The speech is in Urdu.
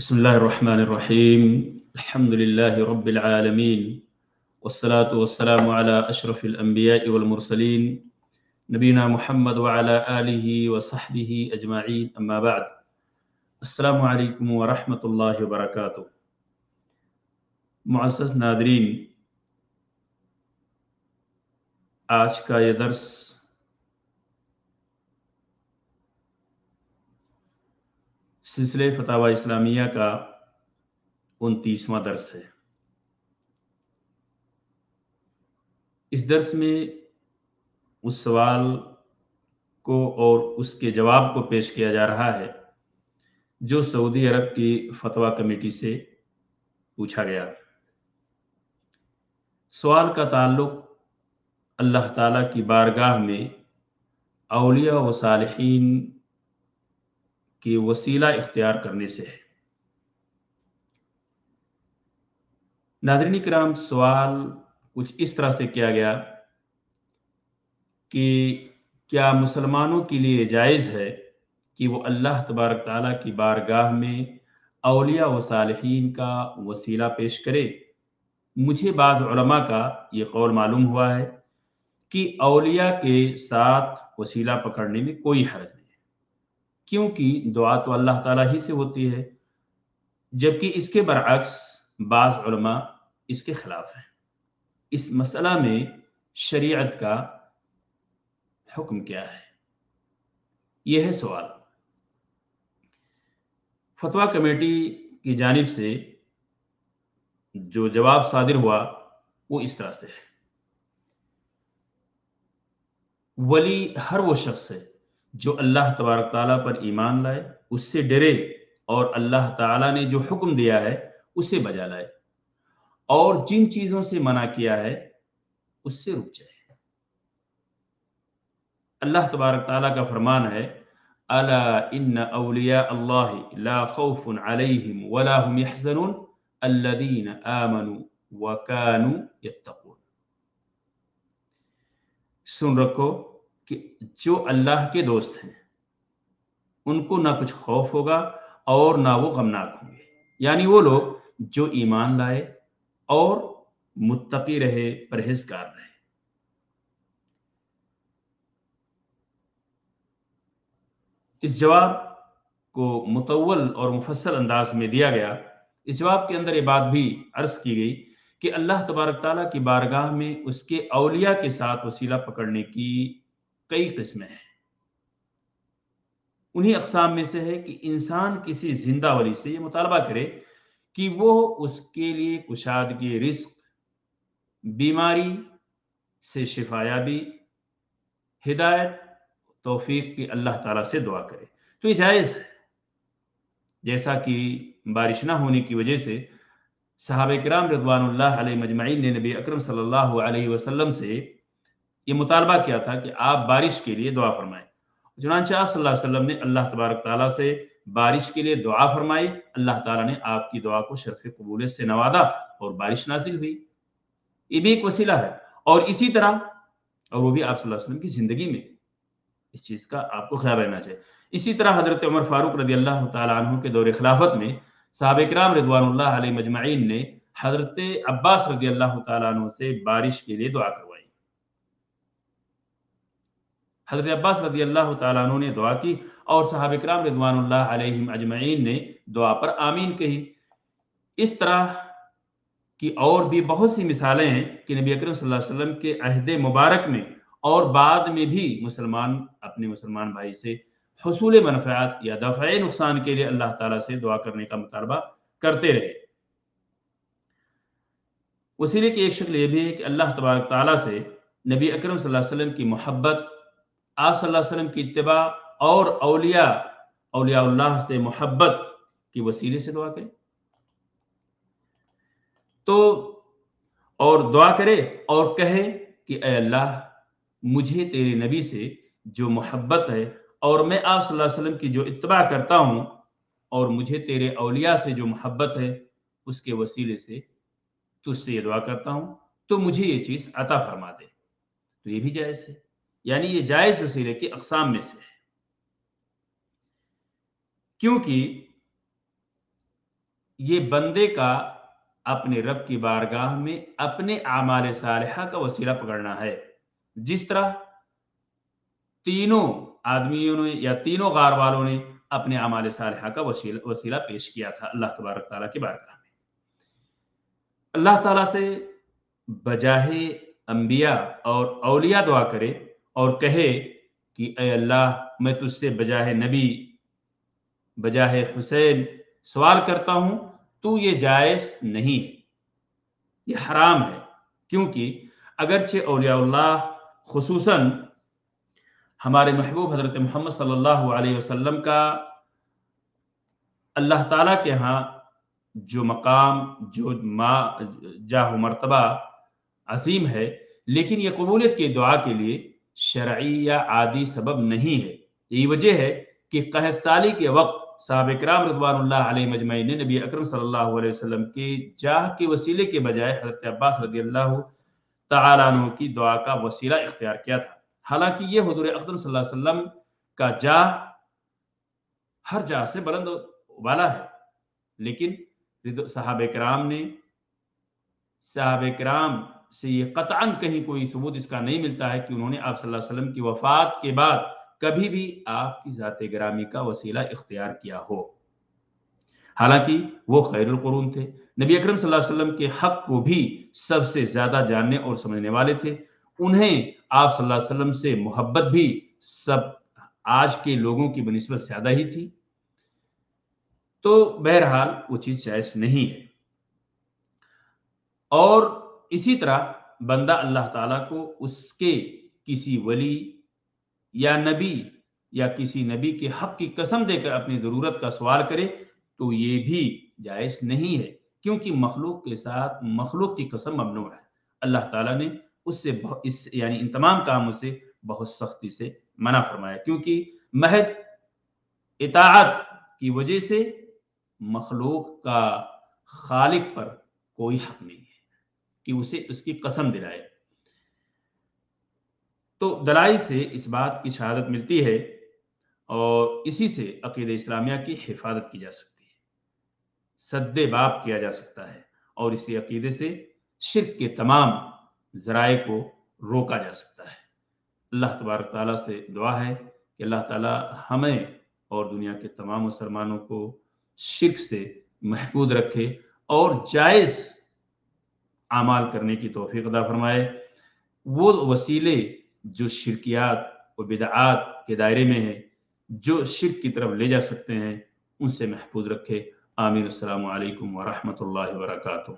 بسم الله الرحمن الرحيم. الحمد لله رب العالمين، والصلاة والسلام على أشرف الأنبياء والمرسلين نبينا محمد وعلى آله وصحبه أجمعين، أما بعد. السلام علیکم ورحمۃ اللہ وبرکاتہ. معزز ناظرین، آج کا یہ درس سلسلے فتاوی اسلامیہ کا 29واں درس ہے. اس درس میں اس سوال کو اور اس کے جواب کو پیش کیا جا رہا ہے جو سعودی عرب کی فتویٰ کمیٹی سے پوچھا گیا. سوال کا تعلق اللہ تعالیٰ کی بارگاہ میں اولیاء و صالحین کی وسیلہ اختیار کرنے سے ہے. ناظرین کرام، سوال کچھ اس طرح سے کیا گیا کہ کیا مسلمانوں کے لیے جائز ہے کہ وہ اللہ تبارک تعالیٰ کی بارگاہ میں اولیاء و صالحین کا وسیلہ پیش کرے؟ مجھے بعض علماء کا یہ قول معلوم ہوا ہے کہ اولیاء کے ساتھ وسیلہ پکڑنے میں کوئی حرج نہیں ہے، کیونکہ دعا تو اللہ تعالیٰ ہی سے ہوتی ہے، جبکہ اس کے برعکس بعض علماء اس کے خلاف ہیں. اس مسئلہ میں شریعت کا حکم کیا ہے؟ یہ ہے سوال. فتویٰ کمیٹی کی جانب سے جو جواب صادر ہوا وہ اس طرح سے ہے. ولی ہر وہ شخص ہے جو اللہ تبارک تعالیٰ پر ایمان لائے، اس سے ڈرے اور اللہ تعالیٰ نے جو حکم دیا ہے اسے بجا لائے، اور جن چیزوں سے منع کیا ہے اس سے رک جائے. اللہ تبارک تعالیٰ کا فرمان ہے، الا ان اولیاء اللہ لا خوف علیہم ولا هم يحزنون الذین آمنوا وكانوا يتقون. سن رکھو کہ جو اللہ کے دوست ہیں ان کو نہ کچھ خوف ہوگا اور نہ وہ غمناک ہوں گے، یعنی وہ لوگ جو ایمان لائے اور متقی رہے، پرہیزگار رہے. اس جواب کو مطول اور مفصل انداز میں دیا گیا. اس جواب کے اندر یہ بات بھی عرض کی گئی کہ اللہ تبارک تعالیٰ کی بارگاہ میں اس کے اولیاء کے ساتھ وسیلہ پکڑنے کی کئی قسمیں ہیں. انہی اقسام میں سے ہے کہ انسان کسی زندہ ولی سے یہ مطالبہ کرے کہ وہ اس کے لیے کشادگی رزق، بیماری سے شفایابی، ہدایت، توفیق کی اللہ تعالیٰ سے دعا کرے. تو یہ جائز ہے. جیسا کہ بارش نہ ہونے کی وجہ سے صحابہ کرام رضوان اللہ علیہ مجمعین نے نبی اکرم صلی اللہ علیہ وسلم سے یہ مطالبہ کیا تھا کہ آپ بارش کے لیے دعا فرمائیں. چنانچہ آپ صلی اللہ علیہ وسلم نے اللہ تبارک تعالیٰ سے بارش کے لیے دعا فرمائی. اللہ تعالیٰ نے آپ کی دعا کو شرف قبولیت سے نوازا اور بارش نازل ہوئی. یہ بھی ایک وسیلہ ہے. اور اسی طرح، اور وہ بھی آپ صلی اللہ علیہ وسلم کی زندگی میں، اس چیز کا آپ کو خیال رہنا چاہیے. اسی طرح حضرت عمر فاروق رضی اللہ تعالیٰ عنہ کے دور خلافت میں صحابہ کرام رضوان اللہ علیہ مجمعین نے حضرت عباس رضی اللہ تعالیٰ عنہ سے بارش کے لیے دعا کروائی. حضرت عباس رضی اللہ تعالیٰ عنہ نے دعا کی اور صحابہ کرام رضوان اللہ علیہم اجمعین نے دعا پر آمین کہی. اس طرح کی اور بھی بہت سی مثالیں ہیں کہ نبی اکرم صلی اللہ علیہ وسلم کے عہد مبارک میں اور بعد میں بھی مسلمان اپنے مسلمان بھائی سے حصول منفعات یا دفع نقصان کے لیے اللہ تعالیٰ سے دعا کرنے کا مطالبہ کرتے رہے. وسیلے کی ایک شکل یہ بھی ہے کہ اللہ تبارک تعالیٰ سے نبی اکرم صلی اللہ علیہ وسلم کی محبت، آپ صلی اللہ علیہ وسلم کی اتباع اور اولیاء اللہ سے محبت کی وسیلے سے دعا کرے. تو اور دعا کرے اور کہے کہ اے اللہ، مجھے تیرے نبی سے جو محبت ہے اور میں آپ صلی اللہ علیہ وسلم کی جو اتباع کرتا ہوں، اور مجھے تیرے اولیاء سے جو محبت ہے اس کے وسیلے سے تجھ سے یہ دعا کرتا ہوں، تو مجھے یہ چیز عطا فرما دے. تو یہ بھی جائز ہے. یعنی یہ جائز وسیلے کی اقسام میں سے ہے، کیونکہ یہ بندے کا اپنے رب کی بارگاہ میں اپنے اعمال صالحہ کا وسیلہ پکڑنا ہے، جس طرح تینوں آدمیوں نے یا تینوں غار والوں نے اپنے اعمال صالحہ کا وسیلہ پیش کیا تھا اللہ تبارک تعالیٰ کی بارگاہ میں۔ اللہ تعالیٰ سے بجاہ انبیاء اور اولیاء دعا کرے اور کہے کہ اے اللہ میں تجھ سے بجاہ نبی بجاہ حسین سوال کرتا ہوں، تو یہ جائز نہیں ہے، یہ حرام ہے، کیونکہ اگرچہ اولیاء اللہ خصوصاً ہمارے محبوب حضرت محمد صلی اللہ علیہ وسلم کا اللہ تعالیٰ کے ہاں جو مقام جو جاہ و مرتبہ عظیم ہے، لیکن یہ قبولیت کی دعا کے لیے شرعی یا عادی سبب نہیں ہے۔ یہی وجہ ہے کہ قحط سالی کے وقت صحابہ کرام رضوان اللہ علیہ مجمعین نے نبی اکرم صلی اللہ علیہ وسلم کے جاہ کے وسیلے کے بجائے حضرت عباس رضی اللہ تعالیٰ عنہ کی دعا کا وسیلہ اختیار کیا تھا۔ حالانکہ یہ حضور اکرم صلی اللہ علیہ وسلم کا جاہ ہر جاہ سے بلند والا ہے، لیکن صحابہ کرام سے یہ قطعاً کہیں کوئی ثبوت اس کا نہیں ملتا ہے کہ انہوں نے آپ صلی اللہ علیہ وسلم کی وفات کے بعد کبھی بھی آپ کی ذات گرامی کا وسیلہ اختیار کیا ہو، حالانکہ وہ خیر القرون تھے، نبی اکرم صلی اللہ علیہ وسلم کے حق کو بھی سب سے زیادہ جاننے اور سمجھنے والے تھے، انہیں آپ صلی اللہ علیہ وسلم سے محبت بھی سب آج کے لوگوں کی بنسبت زیادہ ہی تھی، تو بہرحال وہ چیز جائز نہیں ہے۔ اور اسی طرح بندہ اللہ تعالیٰ کو اس کے کسی ولی یا نبی یا کسی نبی کے حق کی قسم دے کر اپنی ضرورت کا سوال کرے تو یہ بھی جائز نہیں ہے، کیونکہ مخلوق کے ساتھ مخلوق کی قسم ممنوع ہے۔ اللہ تعالیٰ نے اس سے یعنی ان تمام کاموں سے بہت سختی سے منع فرمایا، کیونکہ محض اطاعت کی وجہ سے مخلوق کا خالق پر کوئی حق نہیں ہے کہ اسے اس کی قسم دلائے۔ تو دلائل سے اس بات کی شہادت ملتی ہے اور اسی سے عقیدہ اسلامیہ کی حفاظت کی جا سکتی ہے، سد باب کیا جا سکتا ہے، اور اسی عقیدے سے شرک کے تمام ذرائع کو روکا جا سکتا ہے۔ اللہ تبارک تعالیٰ سے دعا ہے کہ اللہ تعالیٰ ہمیں اور دنیا کے تمام مسلمانوں کو شرک سے محفوظ رکھے اور جائز اعمال کرنے کی توفیق عطا فرمائے۔ وہ وسیلے جو شرکیات و بدعات کے دائرے میں ہیں، جو شرک کی طرف لے جا سکتے ہیں، ان سے محفوظ رکھے۔ آمین۔ السلام علیکم ورحمۃ اللہ وبرکاتہ۔